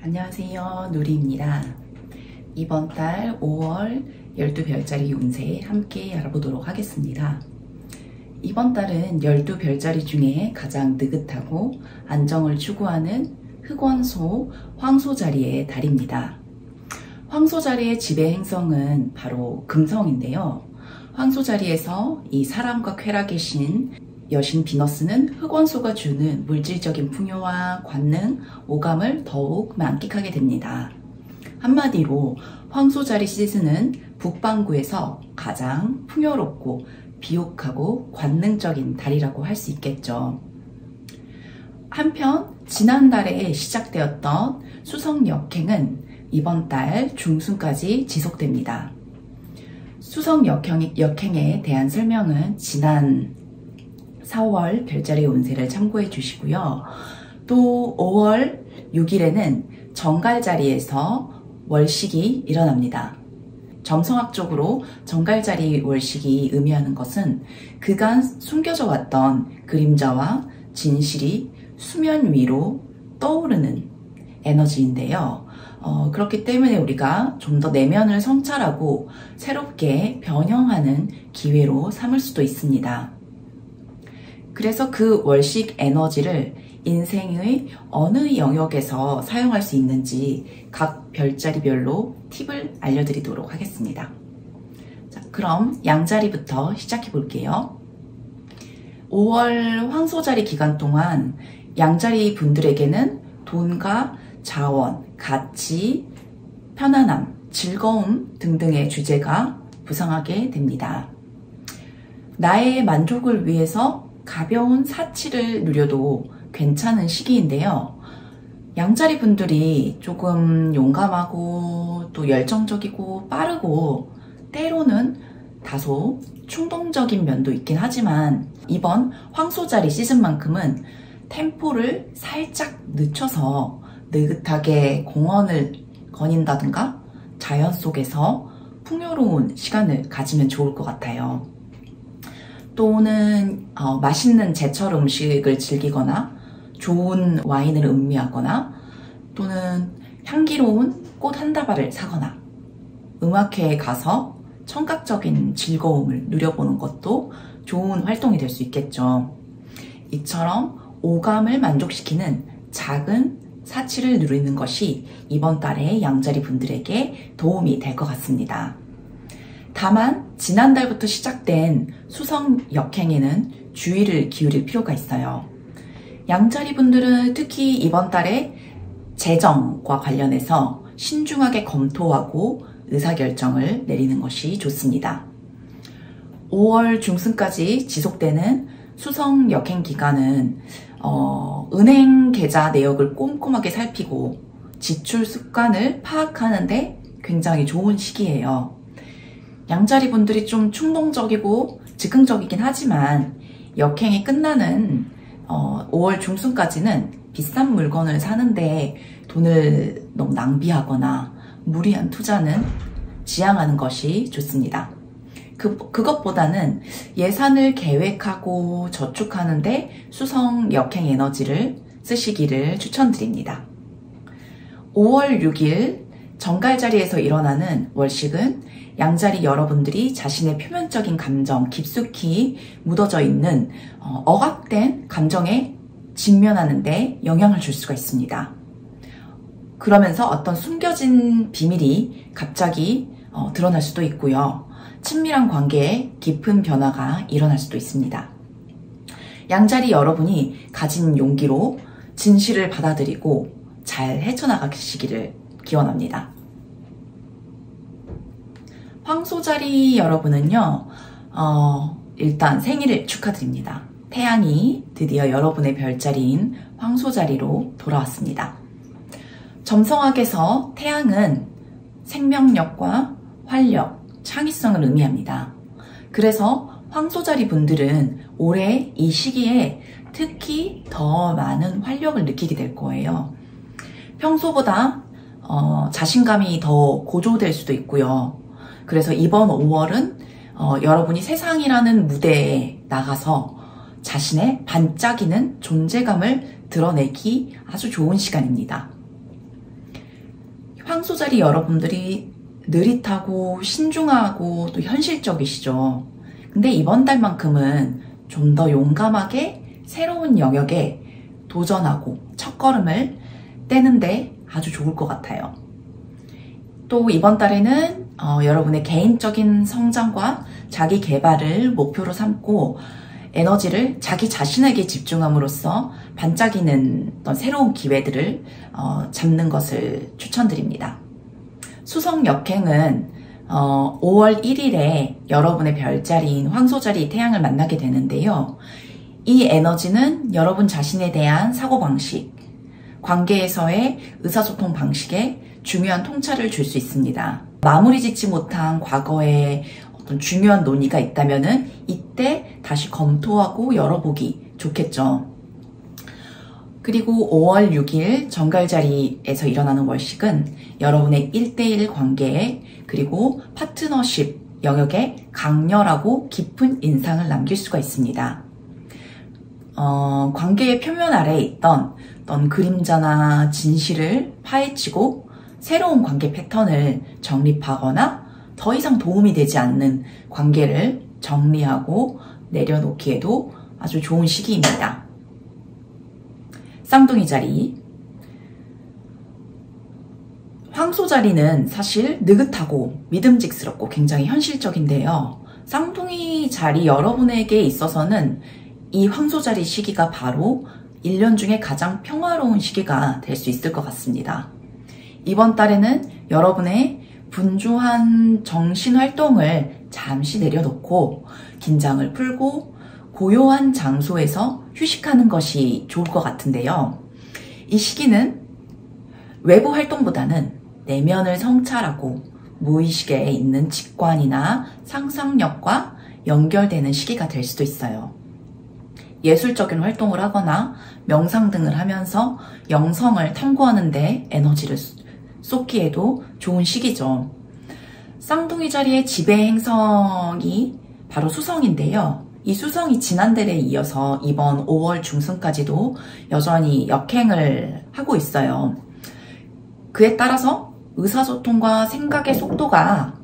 안녕하세요, 누리입니다. 이번 달 5월 12별자리 운세 함께 알아보도록 하겠습니다. 이번 달은 12별자리 중에 가장 느긋하고 안정을 추구하는 흑원소, 황소자리의 달입니다. 황소자리의 지배 행성은 바로 금성인데요. 황소자리에서 이 사람과 쾌락의 신 여신 비너스는 흑원소가 주는 물질적인 풍요와 관능, 오감을 더욱 만끽하게 됩니다. 한마디로 황소자리 시즌은 북반구에서 가장 풍요롭고 비옥하고 관능적인 달이라고 할 수 있겠죠. 한편 지난달에 시작되었던 수성 역행은 이번 달 중순까지 지속됩니다. 수성 역행에 대한 설명은 지난 4월 별자리 운세를 참고해 주시고요. 또 5월 6일에는 정갈자리에서 월식이 일어납니다. 점성학적으로 정갈자리 월식이 의미하는 것은 그간 숨겨져 왔던 그림자와 진실이 수면 위로 떠오르는 에너지인데요. 그렇기 때문에 우리가 좀 더 내면을 성찰하고 새롭게 변형하는 기회로 삼을 수도 있습니다. 그래서 그 월식 에너지를 인생의 어느 영역에서 사용할 수 있는지 각 별자리별로 팁을 알려드리도록 하겠습니다. 자, 그럼 양자리부터 시작해 볼게요. 5월 황소자리 기간 동안 양자리 분들에게는 돈과 자원, 가치, 편안함, 즐거움 등등의 주제가 부상하게 됩니다. 나의 만족을 위해서 가벼운 사치를 누려도 괜찮은 시기인데요. 양자리 분들이 조금 용감하고 또 열정적이고 빠르고 때로는 다소 충동적인 면도 있긴 하지만 이번 황소자리 시즌만큼은 템포를 살짝 늦춰서 느긋하게 공원을 거닌다든가 자연 속에서 풍요로운 시간을 가지면 좋을 것 같아요. 또는 맛있는 제철 음식을 즐기거나 좋은 와인을 음미하거나 또는 향기로운 꽃 한 다발을 사거나 음악회에 가서 청각적인 즐거움을 누려보는 것도 좋은 활동이 될 수 있겠죠. 이처럼 오감을 만족시키는 작은 사치를 누리는 것이 이번 달의 양자리 분들에게 도움이 될 것 같습니다. 다만 지난달부터 시작된 수성 역행에는 주의를 기울일 필요가 있어요. 양자리 분들은 특히 이번 달에 재정과 관련해서 신중하게 검토하고 의사결정을 내리는 것이 좋습니다. 5월 중순까지 지속되는 수성 역행 기간은 은행 계좌 내역을 꼼꼼하게 살피고 지출 습관을 파악하는데 굉장히 좋은 시기예요. 양자리 분들이 좀 충동적이고 즉흥적이긴 하지만 역행이 끝나는 5월 중순까지는 비싼 물건을 사는데 돈을 너무 낭비하거나 무리한 투자는 지양하는 것이 좋습니다. 그것보다는 예산을 계획하고 저축하는데 수성 역행 에너지를 쓰시기를 추천드립니다. 5월 6일 정갈자리에서 일어나는 월식은 양자리 여러분들이 자신의 표면적인 감정, 깊숙이 묻어져 있는 억압된 감정에 직면하는 데 영향을 줄 수가 있습니다. 그러면서 어떤 숨겨진 비밀이 갑자기 드러날 수도 있고요. 친밀한 관계에 깊은 변화가 일어날 수도 있습니다. 양자리 여러분이 가진 용기로 진실을 받아들이고 잘 헤쳐나가시기를 기원합니다. 황소자리 여러분은요, 일단 생일을 축하드립니다. 태양이 드디어 여러분의 별자리인 황소자리로 돌아왔습니다. 점성학에서 태양은 생명력과 활력, 창의성을 의미합니다. 그래서 황소자리 분들은 올해 이 시기에 특히 더 많은 활력을 느끼게 될 거예요. 평소보다 자신감이 더 고조될 수도 있고요. 그래서 이번 5월은 여러분이 세상이라는 무대에 나가서 자신의 반짝이는 존재감을 드러내기 아주 좋은 시간입니다. 황소자리 여러분들이 느릿하고 신중하고 또 현실적이시죠. 근데 이번 달만큼은 좀 더 용감하게 새로운 영역에 도전하고 첫걸음을 떼는데 아주 좋을 것 같아요. 또 이번 달에는 여러분의 개인적인 성장과 자기 개발을 목표로 삼고 에너지를 자기 자신에게 집중함으로써 반짝이는 어떤 새로운 기회들을 잡는 것을 추천드립니다. 수성 역행은 5월 1일에 여러분의 별자리인 황소자리 태양을 만나게 되는데요. 이 에너지는 여러분 자신에 대한 사고방식, 관계에서의 의사소통 방식에 중요한 통찰을 줄 수 있습니다. 마무리 짓지 못한 과거에 어떤 중요한 논의가 있다면은 이때 다시 검토하고 열어보기 좋겠죠. 그리고 5월 6일 정갈자리에서 일어나는 월식은 여러분의 1대1 관계에 그리고 파트너십 영역에 강렬하고 깊은 인상을 남길 수가 있습니다. 관계의 표면 아래에 있던 어떤 그림자나 진실을 파헤치고 새로운 관계 패턴을 정립하거나 더 이상 도움이 되지 않는 관계를 정리하고 내려놓기에도 아주 좋은 시기입니다. 쌍둥이 자리. 황소 자리는 사실 느긋하고 믿음직스럽고 굉장히 현실적인데요. 쌍둥이 자리 여러분에게 있어서는 이 황소 자리 시기가 바로 1년 중에 가장 평화로운 시기가 될 수 있을 것 같습니다. 이번 달에는 여러분의 분주한 정신 활동을 잠시 내려놓고 긴장을 풀고 고요한 장소에서 휴식하는 것이 좋을 것 같은데요. 이 시기는 외부 활동보다는 내면을 성찰하고 무의식에 있는 직관이나 상상력과 연결되는 시기가 될 수도 있어요. 예술적인 활동을 하거나 명상 등을 하면서 영성을 탐구하는 데 에너지를 쏟기에도 좋은 시기죠. 쌍둥이 자리의 지배 행성이 바로 수성인데요. 이 수성이 지난달에 이어서 이번 5월 중순까지도 여전히 역행을 하고 있어요. 그에 따라서 의사소통과 생각의 속도가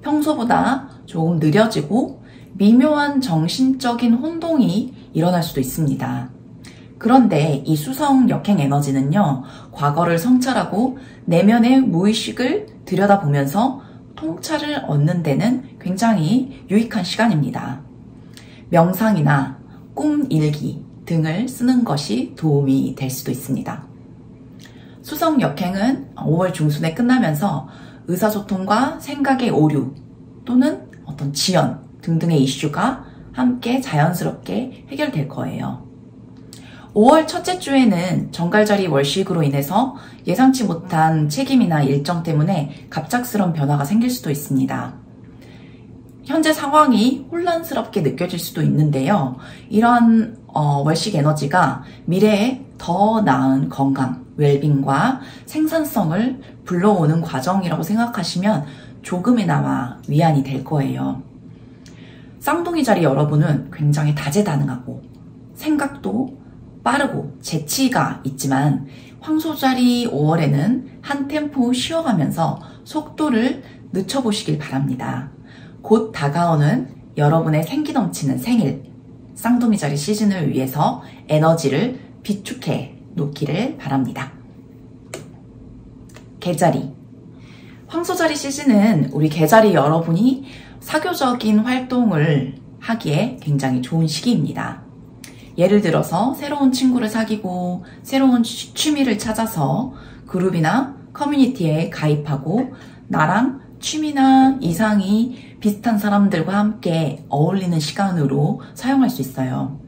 평소보다 조금 느려지고 미묘한 정신적인 혼동이 일어날 수도 있습니다. 그런데 이 수성 역행 에너지는요, 과거를 성찰하고 내면의 무의식을 들여다보면서 통찰을 얻는 데는 굉장히 유익한 시간입니다. 명상이나 꿈 일기 등을 쓰는 것이 도움이 될 수도 있습니다. 수성 역행은 5월 중순에 끝나면서 의사소통과 생각의 오류 또는 어떤 지연 등등의 이슈가 함께 자연스럽게 해결될 거예요. 5월 첫째 주에는 정갈자리 월식으로 인해서 예상치 못한 책임이나 일정 때문에 갑작스러운 변화가 생길 수도 있습니다. 현재 상황이 혼란스럽게 느껴질 수도 있는데요. 이러한 월식 에너지가 미래에 더 나은 건강, 웰빙과 생산성을 불러오는 과정이라고 생각하시면 조금이나마 위안이 될 거예요. 쌍둥이 자리 여러분은 굉장히 다재다능하고 생각도 빠르고 재치가 있지만 황소자리 5월에는 한 템포 쉬어가면서 속도를 늦춰보시길 바랍니다. 곧 다가오는 여러분의 생기 넘치는 생일, 쌍둥이 자리 시즌을 위해서 에너지를 비축해 놓기를 바랍니다. 개자리. 황소자리 시즌은 우리 개자리 여러분이 사교적인 활동을 하기에 굉장히 좋은 시기입니다. 예를 들어서 새로운 친구를 사귀고 새로운 취미를 찾아서 그룹이나 커뮤니티에 가입하고 나랑 취미나 이상이 비슷한 사람들과 함께 어울리는 시간으로 사용할 수 있어요.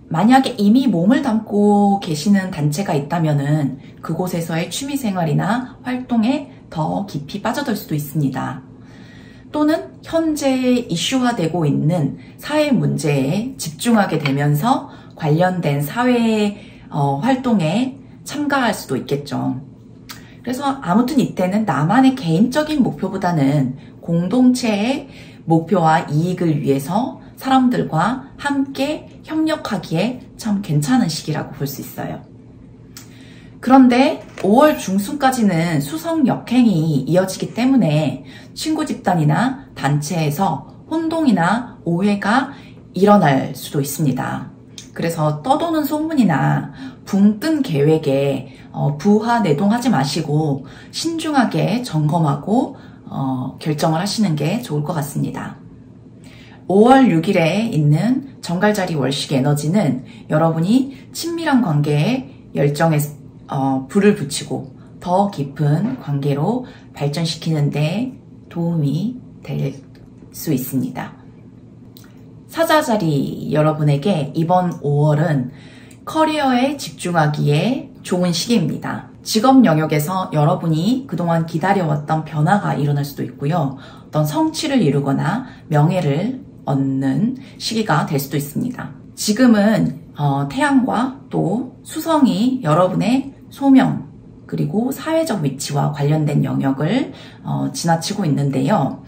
만약에 이미 몸을 담고 계시는 단체가 있다면은 그곳에서의 취미생활이나 활동에 더 깊이 빠져들 수도 있습니다. 또는 현재 이슈화되고 있는 사회 문제에 집중하게 되면서 관련된 사회 활동에 참가할 수도 있겠죠. 그래서 아무튼 이때는 나만의 개인적인 목표보다는 공동체의 목표와 이익을 위해서 사람들과 함께 협력하기에 참 괜찮은 시기라고 볼 수 있어요. 그런데 5월 중순까지는 수성 역행이 이어지기 때문에 친구 집단이나 단체에서 혼동이나 오해가 일어날 수도 있습니다. 그래서 떠도는 소문이나 붕 뜬 계획에 부하내동하지 마시고 신중하게 점검하고 결정을 하시는 게 좋을 것 같습니다. 5월 6일에 있는 정갈자리 월식 에너지는 여러분이 친밀한 관계에 열정에 불을 붙이고 더 깊은 관계로 발전시키는 데 도움이 될 수 있습니다. 사자자리 여러분에게 이번 5월은 커리어에 집중하기에 좋은 시기입니다. 직업 영역에서 여러분이 그동안 기다려왔던 변화가 일어날 수도 있고요. 어떤 성취를 이루거나 명예를 얻는 시기가 될 수도 있습니다. 지금은 태양과 또 수성이 여러분의 소명 그리고 사회적 위치와 관련된 영역을 지나치고 있는데요.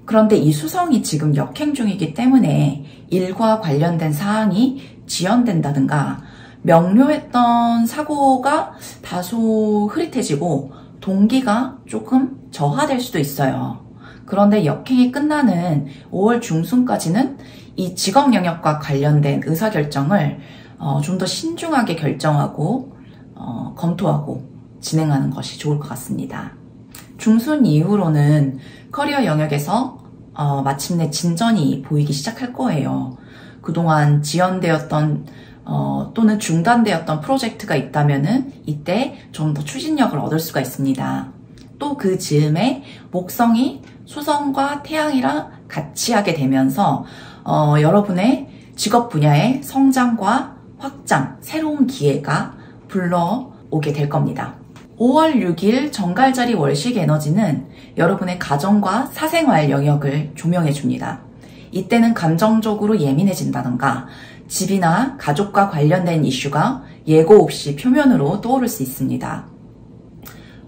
그런데 이 수성이 지금 역행 중이기 때문에 일과 관련된 사항이 지연된다든가 명료했던 사고가 다소 흐릿해지고 동기가 조금 저하될 수도 있어요. 그런데 역행이 끝나는 5월 중순까지는 이 직업 영역과 관련된 의사결정을 좀 더 신중하게 결정하고 검토하고 진행하는 것이 좋을 것 같습니다. 중순 이후로는 커리어 영역에서 마침내 진전이 보이기 시작할 거예요. 그동안 지연되었던 또는 중단되었던 프로젝트가 있다면은 이때 좀 더 추진력을 얻을 수가 있습니다. 또 그 즈음에 목성이 수성과 태양이랑 같이 하게 되면서 여러분의 직업 분야의 성장과 확장, 새로운 기회가 불러오게 될 겁니다. 5월 6일 정갈자리 월식 에너지는 여러분의 가정과 사생활 영역을 조명해 줍니다. 이때는 감정적으로 예민해진다던가 집이나 가족과 관련된 이슈가 예고 없이 표면으로 떠오를 수 있습니다.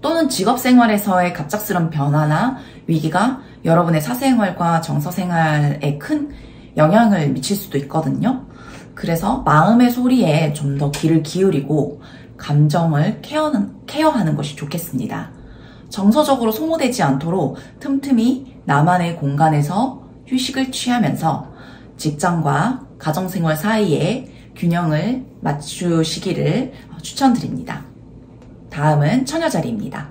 또는 직업생활에서의 갑작스런 변화나 위기가 여러분의 사생활과 정서생활에 큰 영향을 미칠 수도 있거든요. 그래서 마음의 소리에 좀 더 귀를 기울이고 감정을 케어하는 것이 좋겠습니다. 정서적으로 소모되지 않도록 틈틈이 나만의 공간에서 휴식을 취하면서 직장과 가정생활 사이에 균형을 맞추시기를 추천드립니다. 다음은 처녀자리입니다.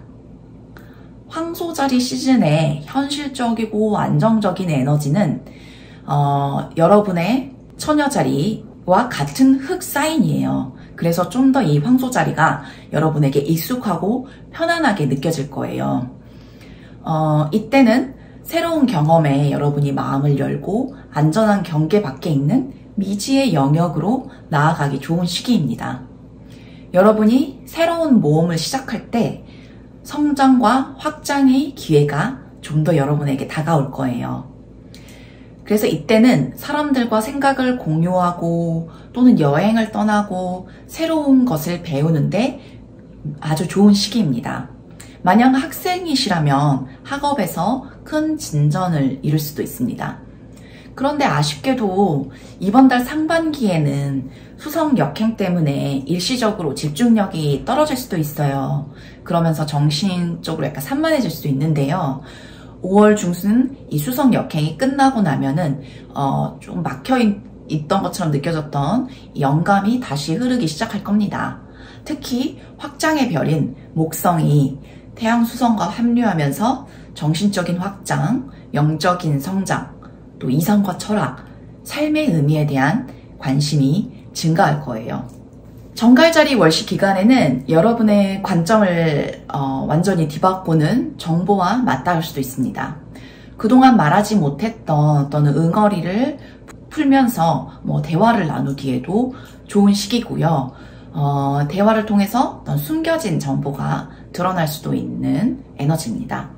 황소자리 시즌의 현실적이고 안정적인 에너지는 여러분의 처녀자리와 같은 흙 사인이에요. 그래서 좀 더 이 황소자리가 여러분에게 익숙하고 편안하게 느껴질 거예요. 이때는 새로운 경험에 여러분이 마음을 열고 안전한 경계 밖에 있는 미지의 영역으로 나아가기 좋은 시기입니다. 여러분이 새로운 모험을 시작할 때 성장과 확장의 기회가 좀 더 여러분에게 다가올 거예요. 그래서 이때는 사람들과 생각을 공유하고 또는 여행을 떠나고 새로운 것을 배우는데 아주 좋은 시기입니다. 만약 학생이시라면 학업에서 큰 진전을 이룰 수도 있습니다. 그런데 아쉽게도 이번 달 상반기에는 수성 역행 때문에 일시적으로 집중력이 떨어질 수도 있어요. 그러면서 정신적으로 약간 산만해질 수도 있는데요. 5월 중순 이 수성 역행이 끝나고 나면은 좀 막혀 있던 것처럼 느껴졌던 영감이 다시 흐르기 시작할 겁니다. 특히 확장의 별인 목성이 태양 수성과 합류하면서 정신적인 확장, 영적인 성장, 또 이성과 철학, 삶의 의미에 대한 관심이 증가할 거예요. 정갈자리 월식 기간에는 여러분의 관점을 완전히 뒤바꾸는 정보와 맞닿을 수도 있습니다. 그동안 말하지 못했던 어떤 응어리를 풀면서 대화를 나누기에도 좋은 시기고요. 대화를 통해서 어떤 숨겨진 정보가 드러날 수도 있는 에너지입니다.